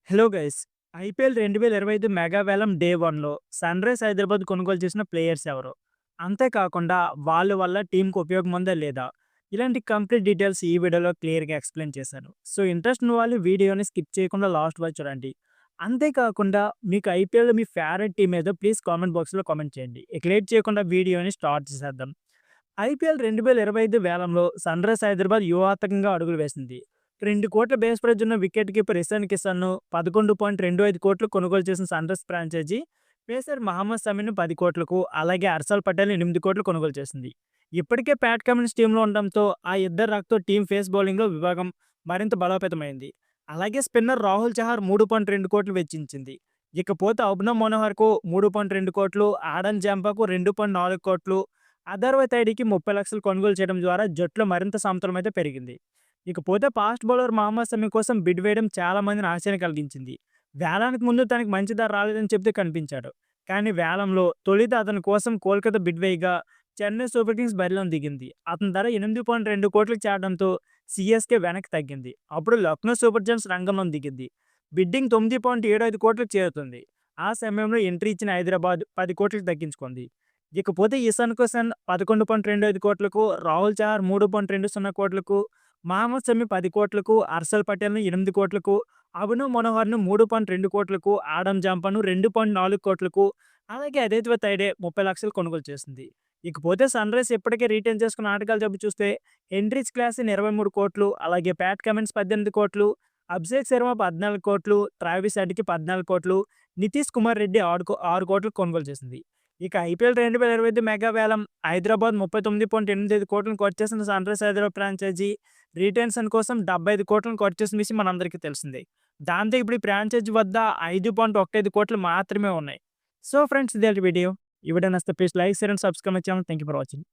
Hello guys. IPL 2025 mega వేలం day 1లో sunrise Hyderabad కొనుగోలు చేసిన ప్లేయర్స్ ఎవరు? అంతేకాకుండా వాళ్ళ వల్ల టీమ్‌కి ఉపయోగం ఉందా లేదా? ఇలాంటి కంప్లీట్ డీటెయిల్స్ ఈ వీడియోలో క్లియర్‌గా ఎక్స్‌ప్లెయిన్ చేశాను. సో ఇంట్రెస్ట్ ఉన్న వాళ్ళు వీడియోని స్కిప్ చేయకుండా లాస్ట్ వరకు చూడండి. అంతేకాకుండా మీకు ఐపీఎల్‌లో మీ ఫేవరెట్ టీమ్ ఏదో ప్లీజ్ కామెంట్ బాక్స్‌లో కామెంట్ చేయండి. ఇక లేట్ చేయకుండా వీడియోని స్టార్ట్ చేసేద్దాం. ఐపీఎల్ 2025 వేలంలో సన్‌రైజ్ హైదరాబాద్ వ్యూహాత్మకంగా అడుగులు వేసింది. 2,00,00,000 బేస్ ప్రైజ్ ఉన్న వికెట్ కీపర్ ఇషాన్ కిషన్‌ను 11.25 కోట్లు కొనుగోలు చేసిన సన్‌రైజ్ ఫ్రాంచైజీ పేసర్ మహమ్మద్ షమీని 10 కోట్లకు, అలాగే హర్షల్ పటేల్‌ని 8 కోట్లు కొనుగోలు చేసింది. ఇప్పటికే ప్యాట్ కమిన్స్ టీంలో ఉండడంతో ఆ ఇద్దరు రాకతో టీం ఫేస్ బౌలింగ్‌లో విభాగం మరింత బలోపేతమైంది. అలాగే స్పిన్నర్ రాహుల్ చహార్ 3.2 కోట్లు వెచ్చించింది. ఇకపోతే అభినవ్ మనోహర్‌కు 3.2 కోట్లు, ఆడన్ జంపాకు 2.4 కోట్లు, అథర్వ తైడికి 30 లక్షలు కొనుగోలు చేయడం ద్వారా జట్టులో మరింత సమతులం అయితే పెరిగింది. ఇకపోతే ఫాస్ట్ బౌలర్ మహమ్మద్ షమి కోసం బిడ్ వేయడం చాలా మందిని ఆశ్చర్యం కలిగించింది. వేలానికి ముందు తనకి మంచి ధర రాలేదని చెప్తే కనిపించాడు. కానీ వేలంలో తొలిత అతని కోసం కోల్కతా బిడ్ వేయగా చెన్నై సూపర్ కింగ్స్ బరిలోకి దిగింది. అతని ధర 8.2 కోట్లకు చేరడంతో సిఎస్కే వెనక్కి తగ్గింది. అప్పుడు లక్నో సూపర్ జైంట్స్ రంగంలోకి దిగింది. బిడ్డింగ్ 9.75 కోట్లకు చేరుతుంది. ఆ సమయంలో ఎంట్రీ ఇచ్చిన హైదరాబాద్ 10 కోట్లకు తగ్గించుకుంది. ఇకపోతే ఇషాన్ కిషన్ 11.25 కోట్లకు, రాహుల్ చహార్ 3.20 కోట్లకు, మహమ్మద్ షమి 10 కోట్లకు, హర్షల్ పటేల్‌ను 8 కోట్లకు, అభినవ్ మనోహర్‌ను 3.2 కోట్లకు, ఆడమ్ జంపాను 2.4 కోట్లకు, అలాగే అదిత్య తైడే 30 లక్షలు కొనుగోలు చేసింది. ఇకపోతే సన్‌రైజ్ ఇప్పటికే రిటైన్ చేసుకున్న ఆటగాళ్ల జబ్బు చూస్తే హెన్రిచ్ క్లాసెన్ 23 కోట్లు, అలాగే ప్యాట్ కమిన్స్ 18 కోట్లు, అభిషేక్ శర్మ 14 కోట్లు, ట్రావిస్ హెడ్‌కి 14 కోట్లు, నితీష్ కుమార్ రెడ్డి 6 కోట్లకు కొనుగోలు చేసింది. ఇక ఐపీఎల్ 2025 మెగా వేలం హైదరాబాద్ 39.85 కోట్లను ఖర్చు చేసిన సన్‌రైజ్ హైదరాబాద్ ఫ్రాంచైజీ రిటెన్షన్ కోసం 75 కోట్లను ఖర్చు చేసిన విషయం మనందరికీ తెలిసిందే. దాంతో ఇప్పుడు ఈ ఫ్రాంచైజీ వద్ద 5.15 కోట్లు మాత్రమే ఉన్నాయి. సో ఫ్రెండ్స్, ఇదే వీడియో. ఈ వీడియో నచ్చితే please like, share and subscribe my channel. Thank you for watching.